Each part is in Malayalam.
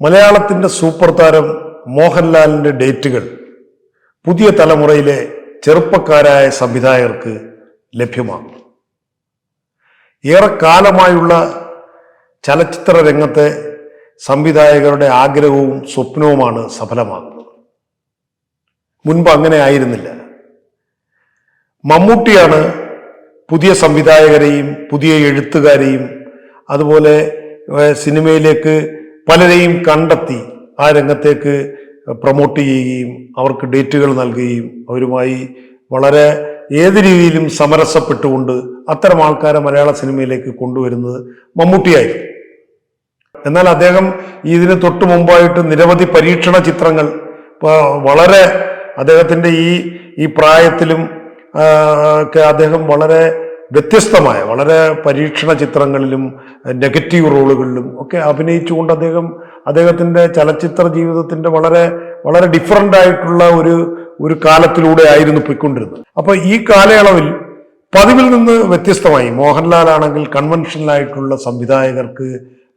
മലയാളത്തിൻ്റെ സൂപ്പർ താരം മോഹൻലാലിൻ്റെ ഡേറ്റുകൾ പുതിയ തലമുറയിലെ ചെറുപ്പക്കാരായ സംവിധായകർക്ക് ലഭ്യമാകും. ഏറെക്കാലമായുള്ള ചലച്ചിത്ര രംഗത്തെ സംവിധായകരുടെ ആഗ്രഹവും സ്വപ്നവുമാണ് സഫലമാകുന്നത്. മുൻപ് അങ്ങനെ ആയിരുന്നില്ല. മമ്മൂട്ടിയാണ് പുതിയ സംവിധായകരെയും പുതിയ എഴുത്തുകാരെയും അതുപോലെ സിനിമയിലേക്ക് പലരെയും കണ്ടെത്തി ആ രംഗത്തേക്ക് പ്രൊമോട്ട് ചെയ്യുകയും അവർക്ക് ഡേറ്റുകൾ നൽകുകയും അവരുമായി വളരെ ഏത് രീതിയിലും സമരസപ്പെട്ടുകൊണ്ട് അത്തരം ആൾക്കാരെ മലയാള സിനിമയിലേക്ക് കൊണ്ടുവരുന്നത് മമ്മൂട്ടിയായിരുന്നു. എന്നാൽ അദ്ദേഹം ഇതിന് തൊട്ടു മുമ്പായിട്ട് നിരവധി പരീക്ഷണ ചിത്രങ്ങൾ വളരെ അദ്ദേഹത്തിൻ്റെ ഈ പ്രായത്തിലും ഒക്കെ അദ്ദേഹം വളരെ വ്യത്യസ്തമായ വളരെ പരീക്ഷണ ചിത്രങ്ങളിലും നെഗറ്റീവ് റോളുകളിലും ഒക്കെ അഭിനയിച്ചുകൊണ്ട് അദ്ദേഹത്തിൻ്റെ ചലച്ചിത്ര ജീവിതത്തിൻ്റെ വളരെ വളരെ ഡിഫറൻ്റ് ആയിട്ടുള്ള ഒരു കാലത്തിലൂടെ ആയിരുന്നു പോയിക്കൊണ്ടിരുന്നത്. അപ്പോൾ ഈ കാലയളവിൽ പതിവിൽ നിന്ന് വ്യത്യസ്തമായി മോഹൻലാൽ ആണെങ്കിൽ കൺവെൻഷനലായിട്ടുള്ള സംവിധായകർക്ക്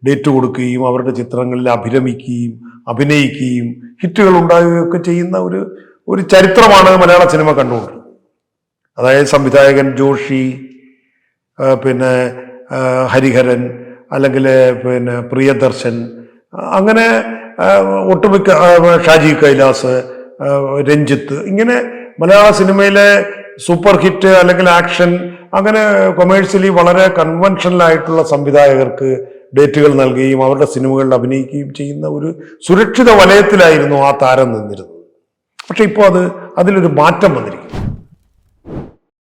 ഡേറ്റ് കൊടുക്കുകയും അവരുടെ ചിത്രങ്ങളിൽ അഭിനയിക്കുകയും ഹിറ്റുകൾ ഉണ്ടാകുകയൊക്കെ ചെയ്യുന്ന ഒരു ചരിത്രമാണ് മലയാള സിനിമ കണ്ടുകൊണ്ടിരുന്നത്. അതായത് സംവിധായകൻ ജോഷി, പിന്നെ ഹരിഹരൻ, അല്ലെങ്കിൽ പിന്നെ പ്രിയദർശൻ, അങ്ങനെ ഒട്ടുമിക്ക ഷാജി കൈലാസ്, രഞ്ജിത്ത്, ഇങ്ങനെ മലയാള സിനിമയിലെ സൂപ്പർ ഹിറ്റ് അല്ലെങ്കിൽ ആക്ഷൻ അങ്ങനെ കൊമേഴ്സ്യലി വളരെ കൺവെൻഷനലായിട്ടുള്ള സംവിധായകർക്ക് ഡേറ്റുകൾ നൽകുകയും അവരുടെ സിനിമകളിൽ അഭിനയിക്കുകയും ചെയ്യുന്ന ഒരു സുരക്ഷിത വലയത്തിലായിരുന്നു ആ താരം നിന്നിരുന്നത്. പക്ഷെ ഇപ്പോൾ അതിലൊരു മാറ്റം വന്നിരിക്കുന്നു.